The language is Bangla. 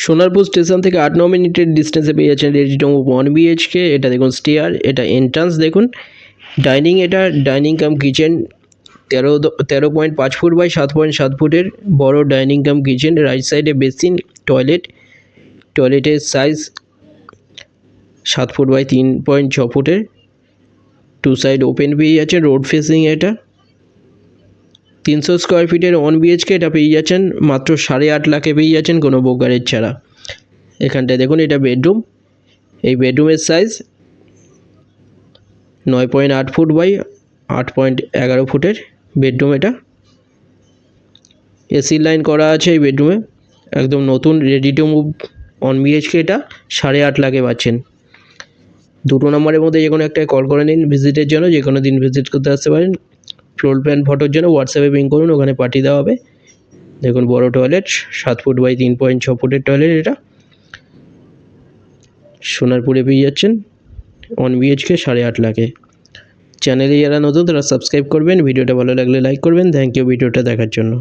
সোনারপুর স্টেশন থেকে 8-9 মিনিটের ডিস্টেন্সে পেয়ে যাচ্ছেন রেডি টু মুভ 1 বিএইচকে। এটা দেখুন স্টেয়ার, এটা এন্ট্রান্স দেখুন। ডাইনিং, এটা dining cum kitchen 13.5 foot by 7.7 ফুটের বড় ডাইনিং কাম কিচেন। রাইট সাইডে বেসিন, টয়লেটের সাইজ 7 ফুট বাই 3.6 ফুটের। টু সাইড ওপেন পেয়ে যাচ্ছে, রোড ফেসিং। এটা 300 স্কোয়ার ফিটের 1 বিএইচকে। এটা পেয়ে যাচ্ছেন মাত্র 8.5 লাখে পেয়ে যাচ্ছেন কোনো ব্রোকারেজ ছাড়া। এখানটায় দেখুন এটা বেডরুম। এই বেডরুমের সাইজ 9.8 ফুট বাই 8.11 ফুটের বেডরুম। এটা এসি লাইন করা আছে এই বেডরুমে। একদম নতুন রেডি টু মুভ 1 বিএইচকে। এটা 8.5 লাখে পাচ্ছেন। 2 নম্বরের মধ্যে যে কোনো একটা কল করে নিন ভিজিটের জন্য, যে কোনো দিন ভিজিট করতে আসতে পারেন। ফ্লোর প্ল্যান ফটোর জন্য হোয়াটসঅ্যাপে পিং করুন, ওখানে পাঠিয়ে দেওয়া হবে। দেখুন বড় টয়লেট, 7 ফুট বাই 3.6 ফুটের টয়লেট। এটা সোনারপুরে পেয়ে যাচ্ছেন 1 বিএইচকে 8.5 লাখে। চ্যানেলে যারা নতুন তারা সাবস্ক্রাইব করবেন, ভিডিওটা ভালো লাগলে লাইক করবেন। থ্যাংক ইউ ভিডিওটা দেখার জন্য।